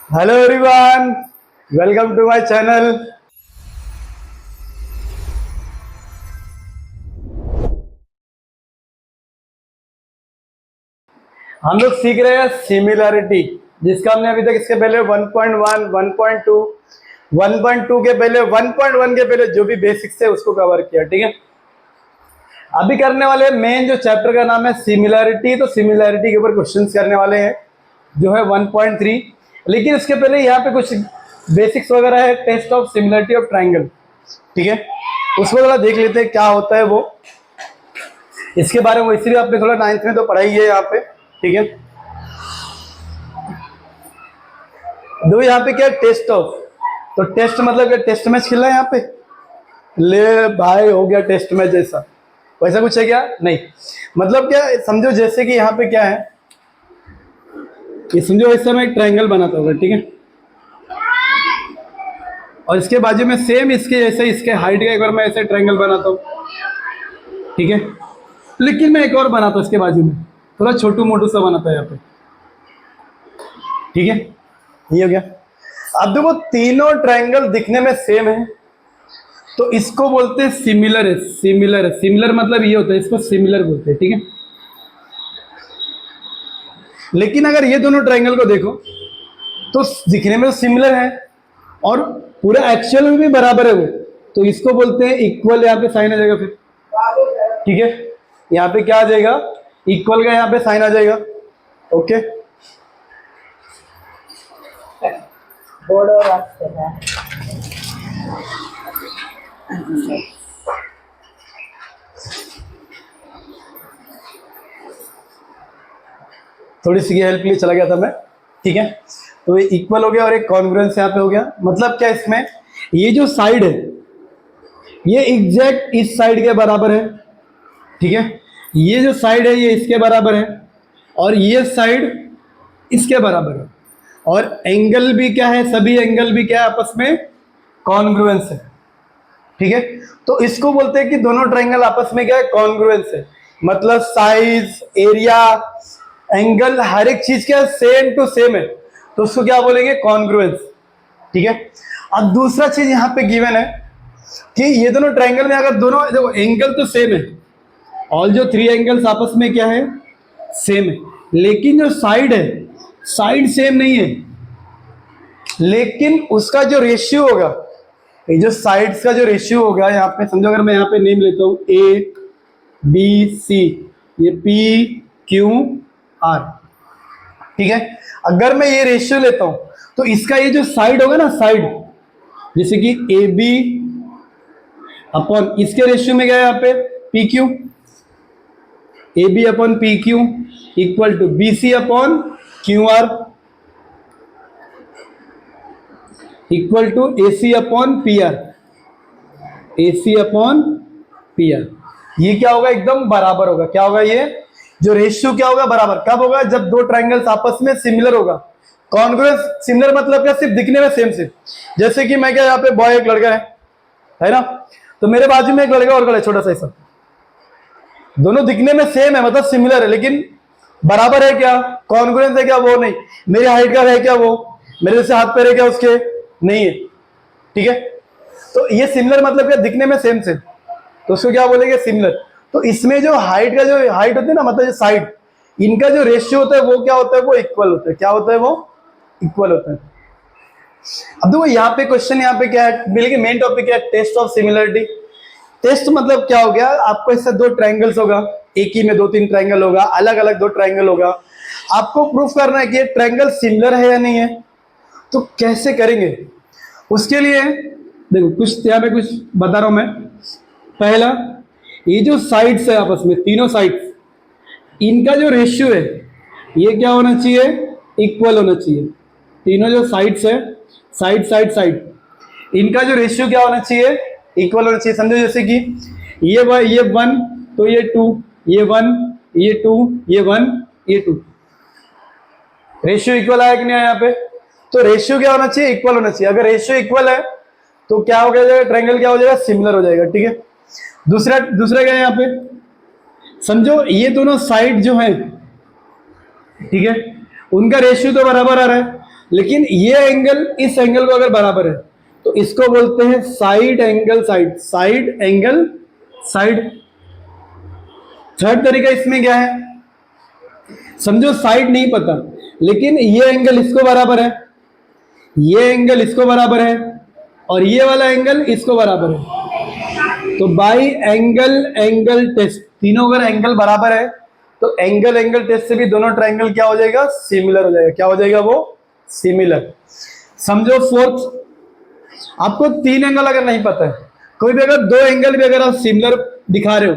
Hello everyone, welcome to my channel. हम लोग सीख रहे हैं सिमिलरिटी, जिसका हमने अभी तक इसके पहले 1.1, 1.2, 1.2 के पहले 1.1 के पहले जो भी बेसिक्स है उसको कवर किया। ठीक है, अभी करने वाले मेन जो चैप्टर का नाम है सिमिलरिटी, तो सिमिलरिटी के ऊपर क्वेश्चंस करने वाले हैं जो है 1.3। लेकिन इसके पहले यहाँ पे कुछ बेसिक्स वगैरह है, test of similarity of triangle. ठीक है, उसको थोड़ा देख लेते हैं क्या होता है वो, इसके बारे में। इसीलिए आपने थोड़ा 9th में तो पढ़ाई है यहाँ पे। ठीक है, दो यहाँ पे क्या टेस्ट ऑफ, तो टेस्ट मतलब क्या, टेस्ट मैच खेलना है यहाँ पे, ले भाई हो गया टेस्ट मैच जैसा, वैसा कुछ है क्या? नहीं, मतलब क्या समझो, जैसे कि यहाँ पे क्या है, ये समझो ऐसा मैं एक ट्राइंगल बनाता हूँ। ठीक है, और इसके बाजू में सेम इसके जैसे इसके हाइट का एक बार मैं ऐसे ट्राइंगल बनाता हूँ। ठीक है, लेकिन मैं एक और बनाता हूँ इसके बाजू में, थोड़ा छोटू मोटू सा बनाता है यहाँ पे। ठीक है, ये हो गया। अब देखो तीनों ट्राइंगल दिखने में सेम है, तो इसको बोलते हैं सिमिलर है। सिमिलर है, सिमिलर मतलब ये होता है, इसको सिमिलर बोलते हैं। ठीक है, लेकिन अगर ये दोनों ट्राइंगल को देखो तो दिखने में तो सिमिलर है और पूरा एक्चुअल में भी बराबर है वो, तो इसको बोलते हैं इक्वल। यहाँ पे साइन आ जाएगा फिर। ठीक है, यहाँ पे क्या आ जाएगा, इक्वल का यहाँ पे साइन आ जाएगा। ओके, बोर्ड और रख देना है। थोड़ी सी हेल्प के लिए चला गया था मैं। ठीक है, तो ये इक्वल हो गया और एक कॉन्ग्रुएंस यहाँ पे हो गया। मतलब क्या, इसमें ये जो साइड है ये एग्जैक्ट इस साइड के बराबर है। ठीक है, ये जो साइड है ये इसके बराबर है और ये साइड इसके बराबर है, और एंगल भी क्या है, सभी एंगल भी क्या है, आपस में कॉन्ग्रुएंस है। ठीक है, तो इसको बोलते हैं कि दोनों ट्राइंगल आपस में क्या है, कॉन्ग्रुएंस है। मतलब साइज, एरिया, एंगल, हर एक चीज क्या सेम टू सेम है, तो उसको क्या बोलेंगे, कॉन्ग्रुएंस। ठीक है, अब दूसरा चीज यहाँ पे गिवन है कि ये दोनों ट्राइंगल में अगर दोनों देखो एंगल तो सेम है, ऑल जो 3 एंगल्स आपस में क्या है, सेम है, लेकिन जो साइड है, साइड सेम नहीं है, लेकिन उसका जो रेशियो होगा, ये जो साइड्स का जो रेशियो होगा, यहाँ पे समझो, अगर मैं यहाँ पे नेम लेता हूँ ए बी सी, ये पी क्यू आर। ठीक है, अगर मैं ये रेशियो लेता हूं तो इसका ये जो साइड होगा ना, साइड जैसे कि ए बी अपॉन इसके रेशियो में क्या है यहाँ पे, P Q, A B upon P Q equal to B C upon Q R equal to A C upon P R, A C upon P R. ये क्या होगा, एकदम बराबर होगा। क्या होगा, ये जो रेशियो क्या होगा, बराबर। कब होगा, जब दो ट्राइंगल्स आपस में सिमिलर होगा। कॉन्ग्रुएंस, सिमिलर मतलब क्या, सिर्फ दिखने में सेम सेम। जैसे कि मैं क्या, यहाँ पे बॉय एक लड़का है ना, तो मेरे बाजू में एक लड़का और खड़ा है, छोटा सा ऐसा, दोनों दिखने में सेम है, मतलब सिमिलर है, लेकिन बराबर है क्या, कॉन्ग्रुएंस है क्या, वो नहीं। मेरी हाइट का है क्या, वो मेरे जैसे हाथ पैर है क्या उसके, नहीं है। ठीक है, तो ये सिमिलर मतलब क्या, दिखने में सेम सेम, तो उसको क्या बोलेंगे, सिमिलर। तो इसमें जो हाइट का जो हाइट होती है ना, मतलब साइड, इनका जो रेशियो होता है वो क्या होता है, वो इक्वल होता है। क्या होता है, वो इक्वल होता है। अब देखो यहाँ पे क्वेश्चन, यहाँ पे क्या है, मिलेगी मेन टॉपिक क्या है, टेस्ट ऑफ सिमिलरिटी। टेस्ट मतलब क्या हो गया, आपको इससे दो ट्राइंगल्स होगा, एक ही में 2-3 ट्राइंगल होगा, अलग अलग 2 ट्राइंगल होगा, आपको प्रूफ करना है कि ये ट्राइंगल सिमिलर है या नहीं है। तो कैसे करेंगे, उसके लिए देखो कुछ यहाँ पे कुछ बता रहा हूं मैं। पहला, ये जो साइड्स है आपस में, तीनों साइड्स, इनका जो रेशियो है ये क्या होना चाहिए, इक्वल होना चाहिए। तीनों जो साइड्स है, साइड साइड साइड, इनका जो रेशियो क्या होना चाहिए, इक्वल होना चाहिए। समझो जैसे कि ये 1 तो ये 2, ये 1 ये 2, ये 1 ये 2, रेशियो इक्वल आया कि नहीं आया यहाँ पे। तो रेशियो क्या होना चाहिए, इक्वल होना चाहिए। अगर रेशियो इक्वल है तो क्या हो जाएगा, ट्रायंगल क्या हो जाएगा, सिमिलर हो जाएगा। ठीक है, दूसरा क्या है यहाँ पे, समझो ये दोनों साइड जो है, ठीक है, उनका रेशियो तो बराबर आ रहा है, लेकिन ये एंगल इस एंगल को अगर बराबर है तो इसको बोलते हैं side angle side, side angle side. Third तरीका इसमें क्या है, समझो साइड नहीं पता लेकिन ये एंगल इसको बराबर है, ये एंगल इसको बराबर है और ये वाला एंगल इसको बराबर है, तो बाई एंगल एंगल टेस्ट तीनों अगर एंगल बराबर है तो एंगल एंगल टेस्ट से भी दोनों ट्रायंगल क्या हो जाएगा, सिमिलर हो जाएगा। क्या हो जाएगा वो, सिमिलर। समझो फोर्थ, आपको तीन एंगल अगर नहीं पता है, कोई भी अगर दो एंगल भी अगर आप सिमिलर दिखा रहे हो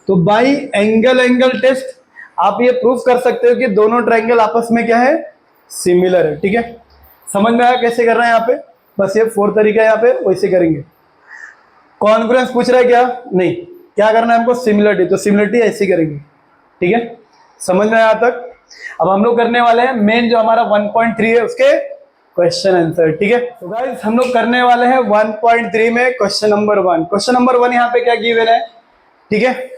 तो बाई एंगल एंगल टेस्ट आप ये प्रूफ कर सकते हो कि दोनों ट्रायंगल आपस में क्या है, सिमिलर है। ठीक है, समझ में आया कैसे करना है यहाँ पे, बस ये फोर्थ तरीका है, यहाँ पे वैसे करेंगे। कॉन्ग्रुएंस पूछ रहा है क्या, नहीं, क्या करना है हमको, सिमिलरिटी, तो सिमिलरिटी ऐसे करेंगे। ठीक है, समझ में आया तक। अब हम लोग करने वाले हैं मेन जो हमारा 1.3 है उसके क्वेश्चन आंसर। ठीक है, तो गाइस हम लोग करने वाले हैं 1.3 में क्वेश्चन नंबर 1। क्वेश्चन नंबर 1 यहाँ पे क्या गिवन है, ठीक है,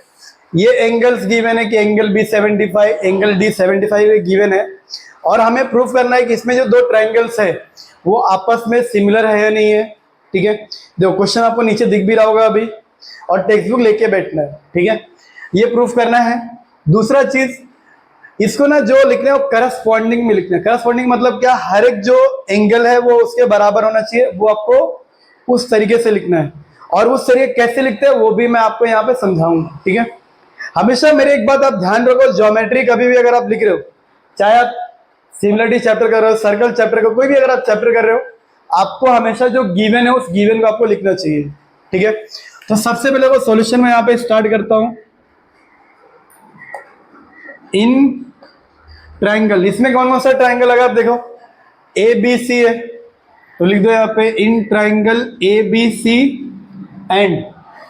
ये एंगल्स गिवन है कि angle B 75, angle D 75 given है और हमें प्रूफ करना है कि इसमें जो दो ट्रायंगल्स है वो आपस में सिमिलर है या नहीं है। ठीक है, देखो क्वेश्चन आपको नीचे दिख भी रहा होगा अभी और टेक्स्ट बुक लेके बैठना है। ठीक है, ये प्रूफ करना है। दूसरा चीज, इसको ना जो लिखना है वो करस्पॉन्डिंग में लिखना है। करस्पॉन्डिंग मतलब क्या, हर एक जो एंगल है वो उसके बराबर होना चाहिए, वो आपको उस तरीके से लिखना है और उस तरीके कैसे लिखते हैं वो भी मैं आपको यहाँ पे समझाऊंगा। ठीक है, हमेशा मेरे एक बात आप ध्यान रखो, ज्योमेट्री कभी भी अगर आप लिख रहे हो, चाहे आप सिमिलरिटी चैप्टर कर रहे हो, सर्कल चैप्टर का कोई भी अगर आप चैप्टर कर रहे हो, आपको हमेशा जो गिवन है उस गिवन को आपको लिखना चाहिए। ठीक है, तो सबसे पहले वो सॉल्यूशन मैं यहाँ पे स्टार्ट करता हूं। इन ट्रायंगल, इसमें कौन कौन सा ट्रायंगल अगर आप देखो, ए बी सी है तो लिख दो यहाँ पे in triangle A B C and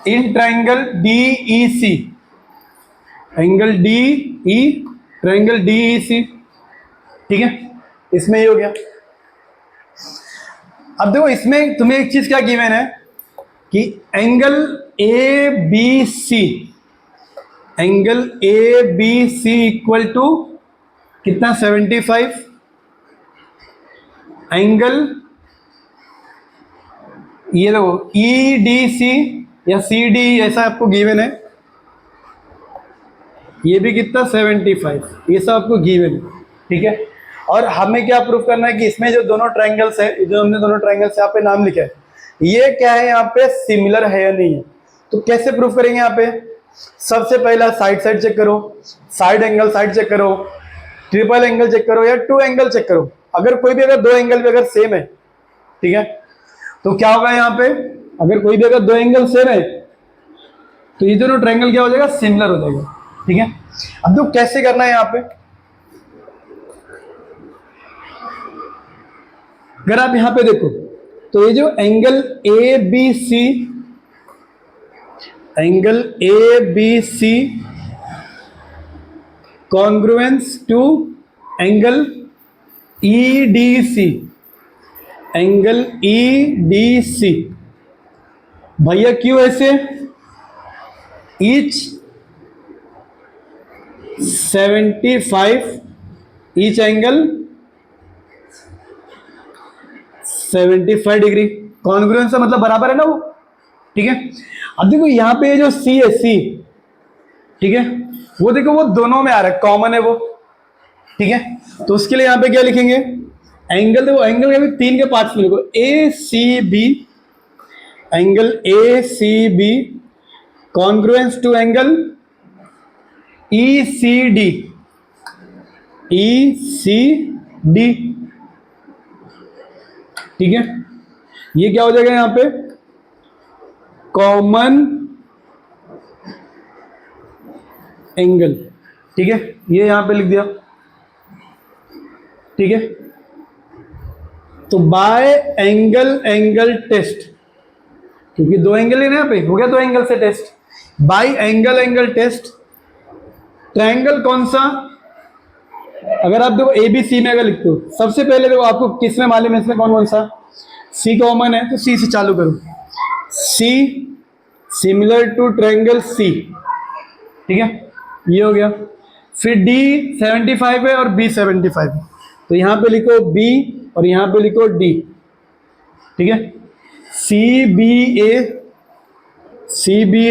in triangle D E C, angle D E, triangle D E C. ठीक है, इसमें ये हो गया। अब देखो इसमें तुम्हें एक चीज क्या गिवन है कि angle A B C, angle A B C equal to कितना, 75। एंगल ये देखो ई डी सी या सी डी ऐसा आपको गिवन है, ये भी कितना 75, ये सब आपको गिवन है। ठीक है, और हमें क्या प्रूफ करना है कि इसमें जो दोनों ट्रायंगल्स है, जो हमने दोनों ट्रायंगल्स यहाँ पे नाम लिखा है, ये क्या है यहाँ पे, सिमिलर है या नहीं है। तो कैसे प्रूफ करेंगे यहाँ पे, सबसे पहला साइड साइड चेक करो, साइड एंगल साइड चेक करो, ट्रिपल एंगल चेक करो या टू एंगल चेक करो। अगर कोई भी अगर दो एंगल भी अगर सेम है, ठीक है, तो क्या होगा यहाँ पे, अगर कोई भी अगर दो एंगल सेम है तो ये दोनों ट्रायंगल क्या हो जाएगा, सिमिलर हो जाएगा। ठीक है, अब तो कैसे करना है यहाँ पे, अगर आप यहां पे देखो तो ये जो angle A B C, angle A B C congruence to angle E D C, angle E D C, भैया क्यों ऐसे, each 75, each angle 75 degree, congruence से मतलब बराबर है ना वो। ठीक है, अब देखो यहाँ पे जो सी है, सी, ठीक है, वो देखो वो दोनों में आ रहा है, कॉमन है वो। ठीक है, तो उसके लिए यहाँ पे क्या लिखेंगे, एंगल, देखो एंगल के भी तीन के पार्ट्स में लिखो, A C B, angle A C B congruence to angle E C D, E C D. ठीक है, ये क्या हो जाएगा यहाँ पे, कॉमन एंगल। ठीक है, ये यहां पे लिख दिया। ठीक है, तो बाय एंगल एंगल टेस्ट, क्योंकि दो एंगल है ना यहाँ पे, हो गया दो एंगल से test, by angle angle test triangle कौन सा, अगर आप देखो ए बी सी में अगर लिखते हो, सबसे पहले देखो आपको किस में मालूम है, इसमें कौन कौन सा, सी कॉमन है तो सी से चालू करो, C similar to triangle C. ठीक है, ये हो गया। फिर डी 75 है और बी 75 है, तो यहाँ पे लिखो बी और यहाँ पे लिखो डी, ठीक है। C B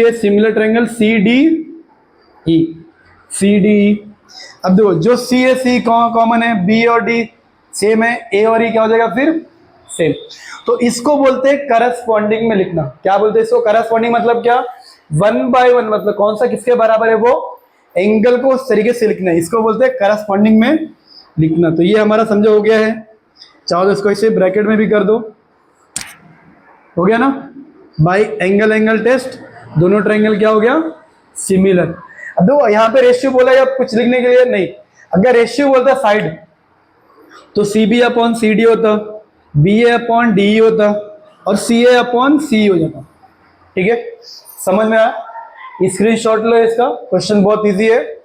A similar triangle C D E. अब देखो जो सी है सी कॉमन है, बी और डी सेम है, ए और ई क्या हो जाएगा फिर सेम। तो इसको बोलते हैं करस्पॉन्डिंग में लिखना। क्या बोलते हैं इसको? करस्पॉन्डिंग मतलब क्या? 1 by 1, मतलब कौन सा किसके बराबर है, वो एंगल को उस तरीके से लिखना है, इसको बोलते हैं करस्पॉन्डिंग में लिखना। तो ये हमारा समझा हो गया है। चाहो तो इसको इसे ब्रैकेट में भी कर दो, हो गया ना। बाय एंगल टेस्ट दोनों ट्रायंगल क्या हो गया? सिमिलर। अब देखो यहाँ पे रेशियो बोला या कुछ लिखने के लिए नहीं, अगर रेशियो बोलता साइड तो C B upon C D होता, B A upon D E होता और सी ए अपॉन सी हो जाता, ठीक है। समझ में आया? स्क्रीनशॉट लो इसका, क्वेश्चन बहुत इजी है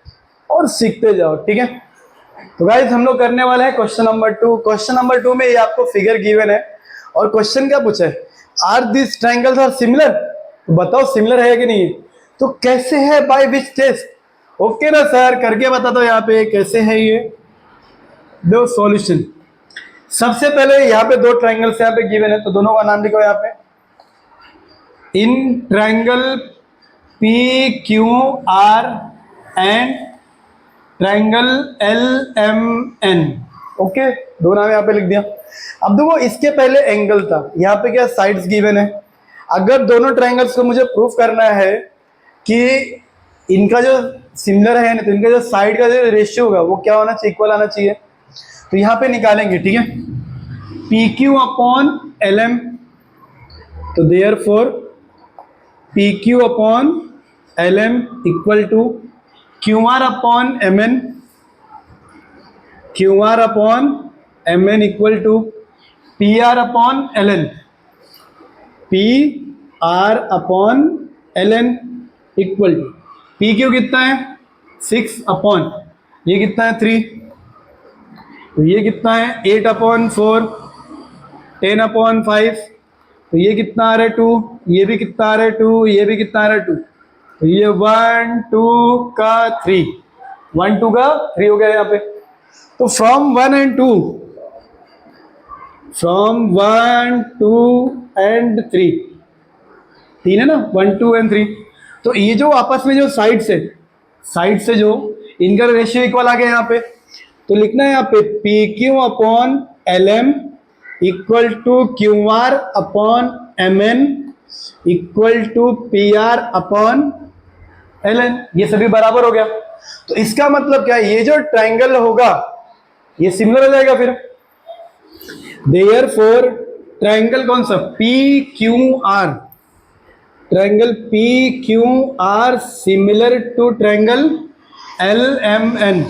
और सीखते जाओ, ठीक है। तो गाइस हम लोग करने वाले हैं क्वेश्चन नंबर 2। क्वेश्चन नंबर 2 में ये आपको फिगर गिवन है और क्वेश्चन क्या पूछा है? Are this triangles are similar? तो बताओ सिमिलर है कि नहीं है। तो कैसे है, बाय विच टेस्ट? ओके ना सर, करके बता दो यहाँ पे कैसे है ये। दो सॉल्यूशन। सबसे पहले यहाँ पे दो ट्रायंगल्स यहाँ पे गिवन है, तो दोनों का नाम लिखो यहाँ पे। In triangle P Q R and triangle L M N, okay, दो नाम यहाँ पे लिख दिया। अब देखो इसके पहले एंगल था, यहाँ पे क्या साइड्स गिवन है। अगर दोनों ट्रायंगल्स को मुझे प्रूफ करना है कि इनका जो सिमिलर है ना, तो इनका जो साइड का जो रेशियो होगा वो क्या होना चाहिए? इक्वल आना चाहिए। तो यहाँ पे निकालेंगे, ठीक है, P Q upon L M. तो therefore P Q upon L M equal to Q R upon M N, Q R upon M N equal to P R upon L N, P R upon L N equal to P Q कितना है 6 upon ये कितना है 3, तो ये कितना है 8 upon 4, 10 upon 5, तो ये कितना आ रहा है 2, ये भी कितना आ रहा है 2, ये भी कितना आ रहा है 2, तो ये 1 2 का 3, 1 2 का 3 हो गया यहाँ पे। तो फ्रॉम 1 and 2, फ्रॉम 1 2 and 3, तीन है ना, 1 2 and 3। तो ये जो आपस में जो साइड से जो इनका रेशियो इक्वल आ गया यहाँ पे, तो लिखना है यहाँ पे P Q upon L M equal to Q R upon M N equal to P R upon L N. ये सभी बराबर हो गया। तो इसका मतलब क्या है, ये जो ट्रायंगल होगा ये सिमिलर हो जाएगा फिर। देयरफॉर ट्रायंगल कौन सा? P Q R, triangle P Q R similar to triangle L M N.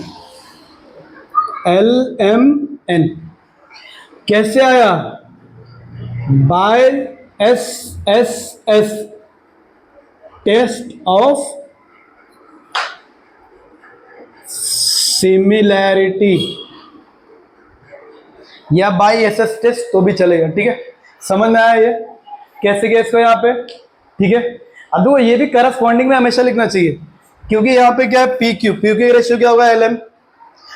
L M N कैसे आया? By S S S, test of similarity, या बाय एस एस टेस्ट तो भी चलेगा, ठीक है। समझ में आया ये कैसे गया इसको यहाँ पे, ठीक है। अब देखो ये भी करस्पॉन्डिंग में हमेशा लिखना चाहिए, क्योंकि यहाँ पे क्या है P Q, P Q ratio क्या होगा एल एम।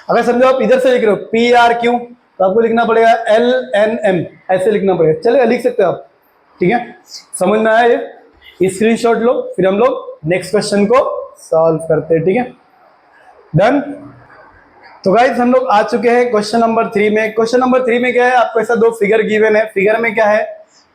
अगर समझो आप इधर से लिख रहे हो पी आर क्यू, तो आपको लिखना पड़ेगा एल एन एम, ऐसे लिखना पड़ेगा, चलेगा, लिख सकते हो आप, ठीक है। समझ में आया ये? स्क्रीनशॉट लो, फिर हम लोग नेक्स्ट क्वेश्चन को सॉल्व करते हैं, ठीक है। डन। तो गाइस हम लोग आ चुके हैं क्वेश्चन नंबर 3 में। क्वेश्चन नंबर 3 में क्या है, आपको ऐसा दो फिगर गिवन है। फिगर में क्या है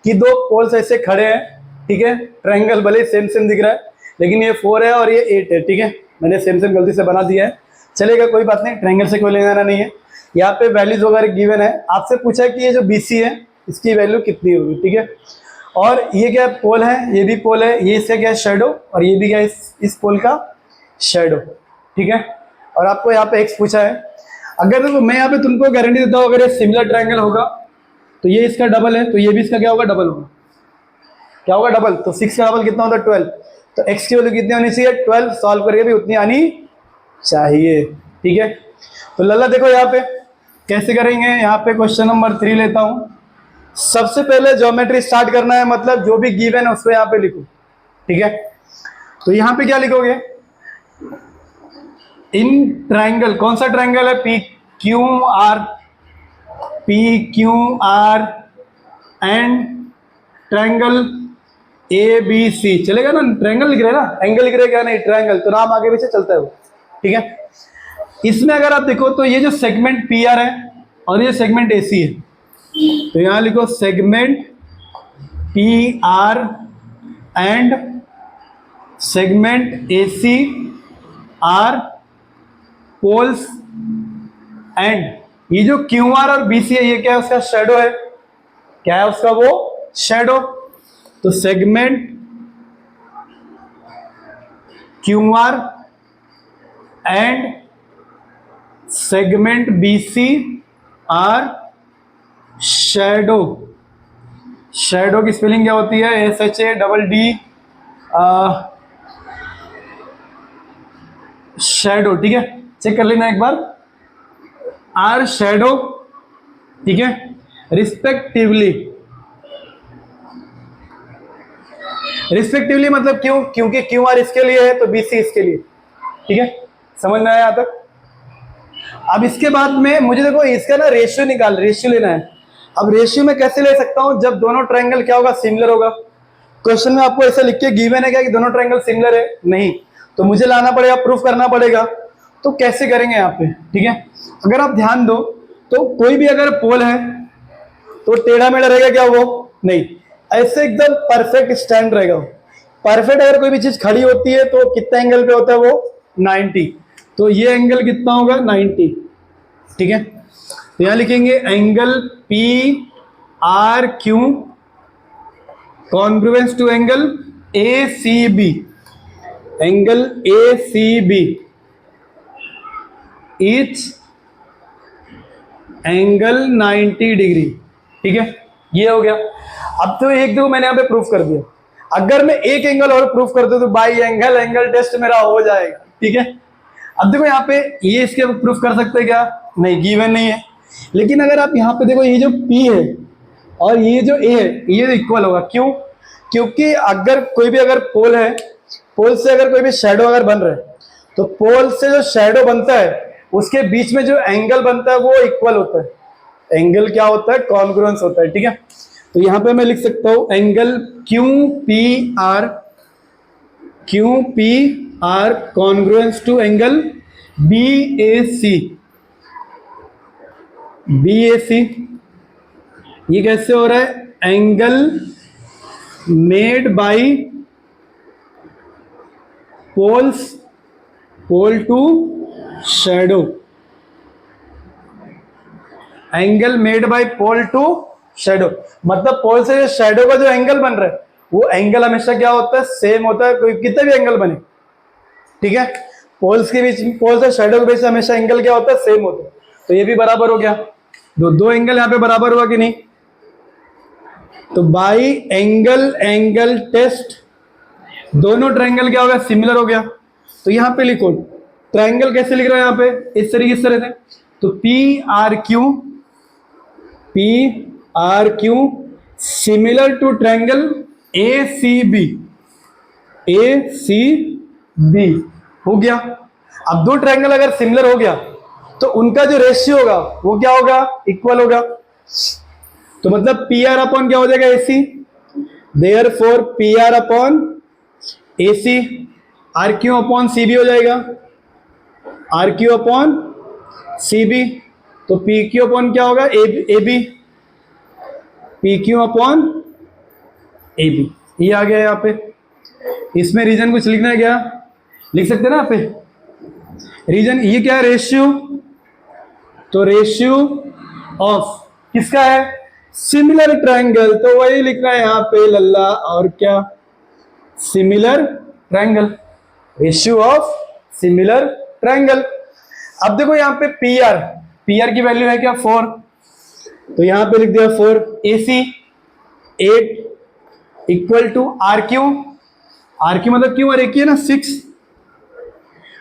कि दो पोल्स ऐसे खड़े हैं, ठीक है। ट्रायंगल भले सेम दिख रहा है, लेकिन ये 4 है और ये 8 है, ठीक है। मैंने सेम गलती से बना दिया है, चलेगा, कोई बात नहीं, ट्रायंगल से कोई लेना नहीं है। यहाँ पे वैल्यूज वगैरह गिवन है। आपसे पूछा है कि ये जो BC है इसकी वैल्यू कितनी होगी, ठीक है। और ये क्या पोल है, ये भी पोल है, ये इसका क्या है शेडो, और ये भी क्या है इस पोल का शेडो, ठीक है। और आपको यहाँ पे x पूछा है। अगर तो मैं यहाँ पे तुमको गारंटी देता हूँ, अगर ये सिमिलर ट्रायंगल होगा तो ये इसका डबल है, तो ये भी इसका क्या होगा, डबल होगा। क्या होगा, डबल। तो 6 का डबल कितना होता है 12, तो x की वैल्यू कितनी होनी चाहिए 12, सॉल्व करके भी उतनी आनी चाहिए, ठीक है। तो लल्ला देखो यहाँ पे कैसे करेंगे। यहाँ पे क्वेश्चन नंबर 3 लेता हूँ। सबसे पहले ज्योमेट्री स्टार्ट करना है, मतलब जो भी गिवन है उसको यहाँ पे लिखो, ठीक है। तो यहाँ पे क्या लिखोगे, इन ट्रायंगल, कौन सा ट्रायंगल है, P Q R, P Q R and triangle A B C, चलेगा ना? ट्रायंगल लिख रहे हैं ना, एंगल लिख रहे हैं क्या? नहीं, ट्रायंगल, तो नाम आगे पीछे चलता है वो, ठीक है। इसमें अगर आप देखो तो ये जो सेगमेंट पी आर है और ये सेगमेंट ए सी है, तो यहां लिखो segment P R and segment A C are poles and ये जो क्यू आर और बी सी है, ये क्या है? उसका शेडो है। क्या है उसका? वो शेडो। तो segment Q R and segment B C are shadow. Shadow की स्पेलिंग क्या होती है? SHADD शेडो, ठीक है। चेक कर लेना एक बार, आर शेडो, ठीक है, रिस्पेक्टिवली। रिस्पेक्टिवली मतलब क्यों? क्योंकि क्यू आर इसके लिए है तो बी सी इसके लिए, ठीक है। समझ में आया यहां तक? अब इसके बाद में मुझे देखो इसका ना रेशियो लेना है। अब रेशियो में कैसे ले सकता हूं? जब दोनों ट्रायंगल क्या होगा? सिमिलर होगा। क्वेश्चन में आपको ऐसा लिख के गिवन है क्या कि दोनों ट्रायंगल सिमिलर है? नहीं, तो मुझे लाना पड़ेगा, प्रूफ करना पड़ेगा। तो कैसे करेंगे यहाँ पे, ठीक है। अगर आप ध्यान दो तो कोई भी अगर पोल है तो टेढ़ा मेढ़ा रहेगा क्या? वो नहीं, ऐसे एकदम परफेक्ट स्टैंड रहेगा। परफेक्ट अगर कोई भी चीज खड़ी होती है तो कितना एंगल पे होता है? वो 90। तो ये एंगल कितना होगा? 90, ठीक है। तो यहां लिखेंगे angle P R Q congruence to angle A C B. Angle A C B each angle 90 degree, ठीक है। ये हो गया। अब तो एक दो मैंने यहां पे प्रूफ कर दिया। अगर मैं एक एंगल और प्रूफ कर दूं तो बाई एंगल टेस्ट मेरा हो जाएगा, ठीक है। अब देखो यहाँ पे ये इसके प्रूफ कर सकते हैं क्या? नहीं, गिवन नहीं है। लेकिन अगर आप यहाँ पे देखो ये जो P है और ये जो A है ये इक्वल होगा। क्यों? क्योंकि अगर कोई भी अगर पोल है, पोल से अगर कोई भी शेडो अगर बन रहा है तो पोल से जो शेडो बनता है उसके बीच में जो एंगल बनता है वो इक्वल होता है। एंगल क्या होता है? कॉन्ग्रुएंस होता है, ठीक है। तो यहां पे मैं लिख सकता हूं angle Q P R congruence to angle B A C. ये कैसे हो रहा है? Angle made by pole to shadow. Angle made by pole to shadow मतलब पोल से शेडो का जो एंगल बन रहा है वो एंगल हमेशा क्या होता है? सेम होता है, कोई कितने भी एंगल बने, ठीक है। पोल्स के बीच, पोल से शेडो के बीच हमेशा एंगल क्या होता है? सेम होता है। तो ये भी बराबर हो गया। दो एंगल यहां पे बराबर हुआ कि नहीं? तो बाई एंगल टेस्ट दोनों ट्रायंगल क्या हो गया? सिमिलर हो गया। तो यहां पे लिखो ट्रायंगल कैसे लिख रहे हो? यहां पे इस तरह से। तो P R Q similar to triangle A C B हो गया। अब दो ट्रायंगल अगर सिमिलर हो गया तो उनका जो रेशियो होगा वो क्या होगा? इक्वल होगा। तो मतलब पी आर अपॉन क्या हो जाएगा? AC। Therefore P R upon AC R Q upon C B हो जाएगा। R Q upon C B, तो पी क्यू अपॉन क्या होगा? A B. P Q upon A B, ये आ गया यहाँ पे। इसमें रीजन कुछ लिखना है क्या? लिख सकते हैं ना यहाँ पे रीजन। ये क्या है? रेशियो। तो रेशियो ऑफ किसका है? Similar triangle. तो वही लिखना है यहाँ पे लल्ला, और क्या? Similar triangle, ratio of similar triangle. अब देखो यहाँ पे पी आर की वैल्यू है क्या? 4। तो यहां पे लिख दिया 4। AC 8 equal to R Q मतलब क्यू और एक ही है ना 6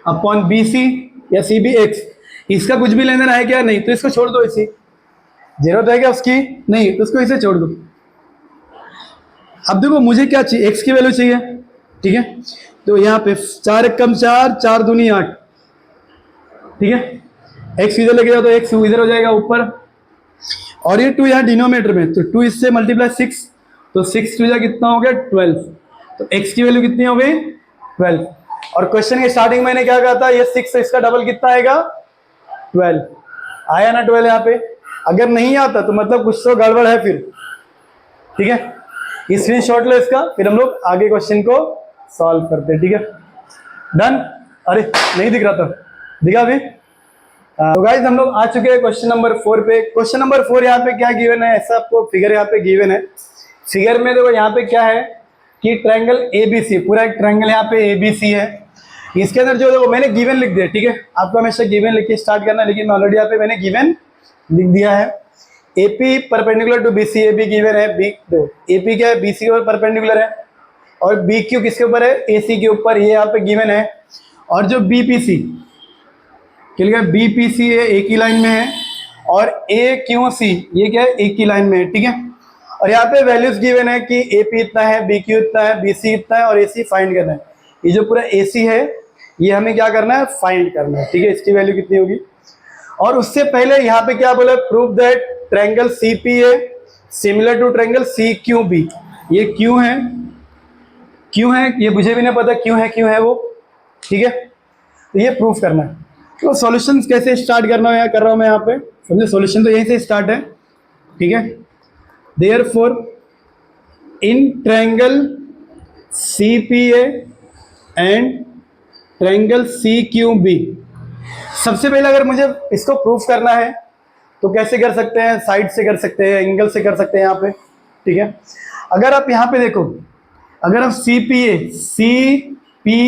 अपॉन BC या CB x। इसका कुछ भी लेना है क्या? नहीं, तो इसको छोड़ दो। इसी जरूरत है क्या उसकी? नहीं, तो उसको इसे छोड़ दो। अब देखो मुझे क्या चाहिए? x की वैल्यू चाहिए, ठीक है। तो यहाँ पे 4 1 कम 4, 4 दूनी 8, ठीक है। x इधर लेके जाओ तो x इधर हो जाएगा ऊपर। और ये 2 यहाँ डिनोमिनेटर में, तो 2 इससे मल्टीप्लाई 6, तो 6 टू जा कितना हो गया 12, तो x की वैल्यू कितनी हो गई 12। और क्वेश्चन के स्टार्टिंग मैंने क्या कहा था, ये 6 से इसका डबल कितना आएगा 12, आया ना 12 यहाँ पे। अगर नहीं आता तो मतलब कुछ तो गड़बड़ है फिर, ठीक है। स्क्रीनशॉट लो इसका, फिर हम लोग आगे क्वेश्चन को सॉल्व करते हैं, ठीक है। डन। अरे नहीं दिख रहा था, दिखा अभी। तो गाइस हम लोग आ चुके हैं क्वेश्चन नंबर 4 पे। क्वेश्चन नंबर 4 यहाँ पे क्या गिवन है, ऐसा आपको फिगर यहाँ पे गिवन है। फिगर में देखो यहाँ पे क्या है कि ट्रायंगल एबीसी, पूरा एक ट्रायंगल यहाँ पे एबीसी है। इसके अंदर जो देखो मैंने गिवन लिख दिया, ठीक है। आपको हमेशा गिवन लिख के स्टार्ट करना है, लेकिन ऑलरेडी यहाँ पे मैंने गिवन लिख दिया है। AP perpendicular to BC, A B given है। बी एपी क्या है, बीसी के ऊपर परपेंडिकुलर है, और बी क्यू किसके ऊपर है, एसी के ऊपर, ये यहाँ पे गिवन है। और जो बीपीसी क्या, बीपीसी है एक ही लाइन में है, और ए क्यू सी ये क्या है एक ही लाइन में है, ठीक है। और यहाँ पे वैल्यूज गिवन है कि एपी इतना है, बी क्यू इतना है, बीसी इतना है, और एसी फाइंड करना है। ये जो पूरा एसी है ये हमें क्या करना है, फाइंड करना है, ठीक है। इसकी वैल्यू कितनी होगी। और उससे पहले यहाँ पे क्या बोला, prove that triangle CPA similar to triangle CQB. ये क्यों है, क्यों है ये मुझे भी नहीं पता क्यों है वो, ठीक है। तो ये प्रूफ करना है। तो सॉल्यूशंस कैसे स्टार्ट करना है कर रहा हूं मैं यहाँ पे, समझे। सॉल्यूशन तो यहीं से स्टार्ट है, ठीक है। Therefore in triangle CPA and triangle CQB, सबसे पहले अगर मुझे इसको प्रूफ करना है तो कैसे कर सकते हैं, साइड से कर सकते हैं, एंगल से कर सकते हैं यहाँ पे, ठीक है। अगर आप यहाँ पे देखो, अगर आप सी पी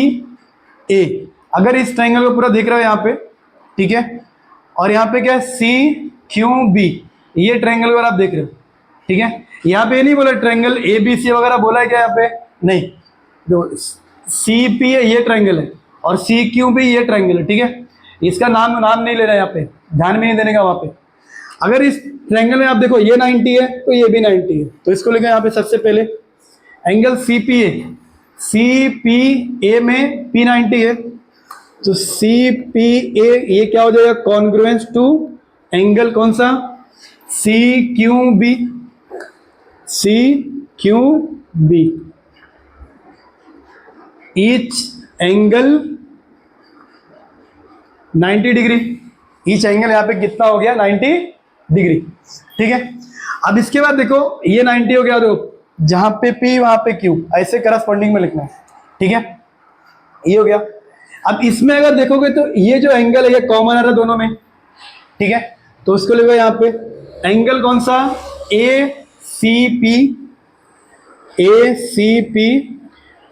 ए अगर इस ट्रायंगल को पूरा देख रहे हो यहाँ पे, ठीक है, और यहाँ पे क्या है सी क्यू बी, ये ट्रायंगल अगर आप देख रहे हो, ठीक है। यहाँ पे नहीं बोला ट्रायंगल ए बी सी वगैरह बोला है क्या यहाँ पे, नहीं। जो सी पी है ये ट्रायंगल है, और सी क्यू बी ये ट्रायंगल है, ठीक है। इसका नाम नहीं ले रहा है यहाँ पे, ध्यान में नहीं देने का वहाँ पे। अगर इस ट्रायंगल में आप देखो ये 90 है तो ये भी 90 है, तो इसको लेकर यहाँ पे सबसे पहले एंगल सी पी ए में पी 90 है, तो सी पी ए ये क्या हो जाएगा, कॉन्ग्रुएंस टू एंगल कौन सा, C Q B. Each angle 90 degree, each angle यहाँ पे कितना हो गया 90 डिग्री, ठीक है। अब इसके बाद देखो ये 90 हो गया, देखो जहां पे P वहां पे Q, ऐसे करस्पॉन्डिंग में लिखना है, ठीक है। ये हो गया। अब इसमें अगर देखोगे तो ये जो एंगल है ये कॉमन आ रहा है दोनों में, ठीक है। तो उसको लिखो यहाँ पे एंगल कौन सा, A C P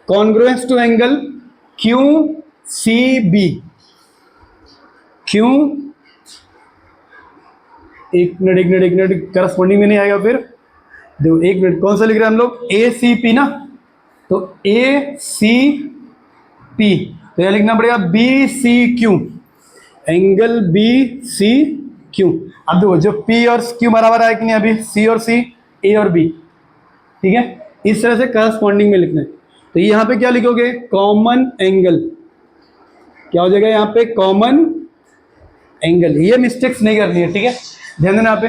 congruence to angle Q C B. एक मिनट करस्पॉन्डिंग में नहीं आएगा फिर, देखो एक मिनट, कौन सा लिख रहे हैं हम लोग, ए सी पी ना, तो ए सी पी, तो यह लिखना पड़ेगा B C Q, angle B C Q. अब देखो जो पी और क्यू बराबर है कि नहीं, अभी सी और सी, ए और बी, ठीक है। इस तरह से करस्पॉन्डिंग में लिखना है। तो यहाँ पे क्या लिखोगे, कॉमन एंगल, क्या हो जाएगा यहाँ पे, कॉमन एंगल। ये मिस्टेक्स नहीं करनी है, ठीक है, ध्यान देना यहाँ पे।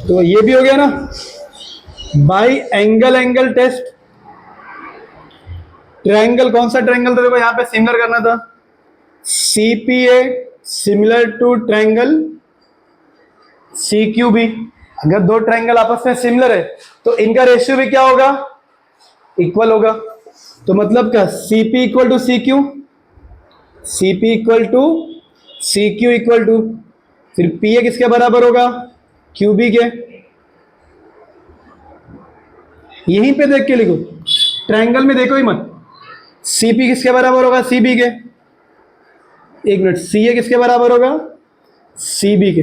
तो ये भी हो गया ना, बाई एंगल टेस्ट। ट्रायंगल कौन सा ट्रायंगल था, देखो यहाँ पे सिमिलर करना था, सीपीए सिमिलर टू ट्रायंगल सीक्यूबी। अगर दो ट्रायंगल आपस में सिमिलर है तो इनका रेशियो भी क्या होगा, इक्वल होगा। तो मतलब क्या, CP equal to C Q, CP equal to C Q equal to, फिर पी ए किसके बराबर होगा, क्यूबी के। यहीं पे देख के लिखो, ट्रायंगल में देखो ही मत, सीपी किसके बराबर होगा, सीबी के। एक मिनट, सी ए किसके बराबर होगा, सीबी के,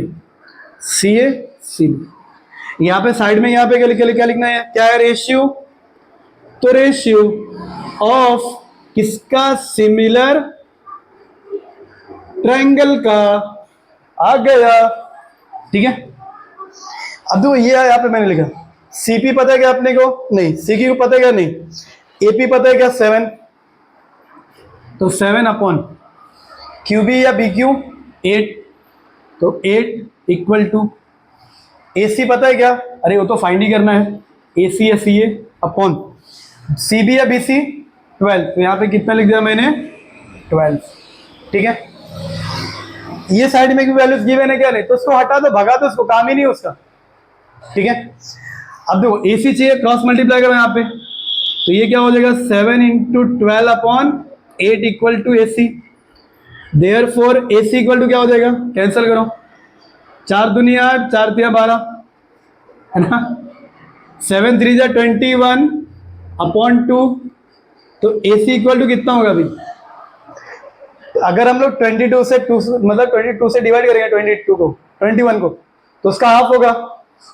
सी ए सीबी। यहां पे साइड में, यहां पे क्या लिखना है, क्या है, रेशियो। तो रेशियो ऑफ किसका, सिमिलर ट्रायंगल का आ गया, ठीक है। अब देखो ये यहां पे मैंने लिखा, सीपी पता है क्या अपने को, नहीं, सीक्यू को पता है क्या, नहीं, एपी पता है क्या, 7, तो 7 अपॉन क्यूबी या बी क्यू 8, तो 8 इक्वल टू AC पता है क्या, अरे वो तो फाइंड ही करना है, AC है CA अपॉन CB या BC 12, तो यहाँ पे कितना लिख दिया मैंने 12, ठीक है। ये साइड में भी वैल्यूज गिवन है क्या, नहीं तो उसको हटा दो, भगा दो उसको, काम ही नहीं है उसका, ठीक है। अब देखो AC चाहिए, क्रॉस मल्टीप्लाई करो यहाँ पे, तो ये क्या हो जाएगा 7 into 12 upon 8 equal to AC, therefore AC equal to क्या हो जाएगा, कैंसिल करो, 4 दूनी 8, 4 तिया 12, है ना, 7 3 जा 21 अपॉन 2, तो AC इक्वल टू कितना होगा अभी, अगर हम लोग 22 से 2 मतलब 22 से डिवाइड करेंगे 22 को 21 को, तो उसका हाफ होगा,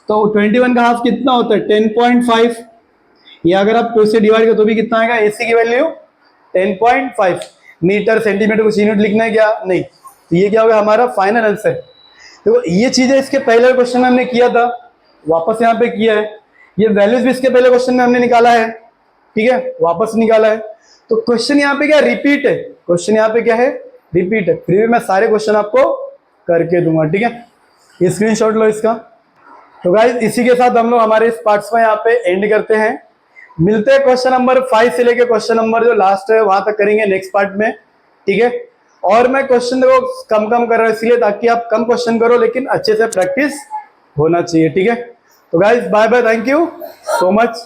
तो 21 का हाफ कितना होता है 10.5, या अगर आप 2 से डिवाइड करो तो भी कितना आएगा, AC की वैल्यू 10.5, मीटर सेंटीमीटर कुछ यूनिट लिखना है क्या, नहीं, तो ये क्या होगा हमारा फाइनल आंसर। देखो ये चीजें इसके पहले क्वेश्चन में हमने किया था, वापस यहाँ पे किया है, ये वैल्यूज भी इसके पहले क्वेश्चन में हमने निकाला है, ठीक है, वापस निकाला है, तो क्वेश्चन यहाँ पे क्या रिपीट है, क्वेश्चन यहाँ पे क्या है रिपीट है, फिर भी मैं सारे क्वेश्चन आपको करके दूंगा, ठीक है, ये स्क्रीनशॉट लो इसका। तो गाइस इसी के साथ हम लोग हमारे इस पार्ट्स में यहाँ पे एंड करते हैं, मिलते हैं क्वेश्चन नंबर 5 से लेके क्वेश्चन नंबर जो लास्ट है वहां तक करेंगे नेक्स्ट पार्ट में, ठीक है। और मैं क्वेश्चन को कम कम कर रहा हूँ इसलिए ताकि आप कम क्वेश्चन करो लेकिन अच्छे से प्रैक्टिस होना चाहिए, ठीक है। तो guys bye bye, thank you so much.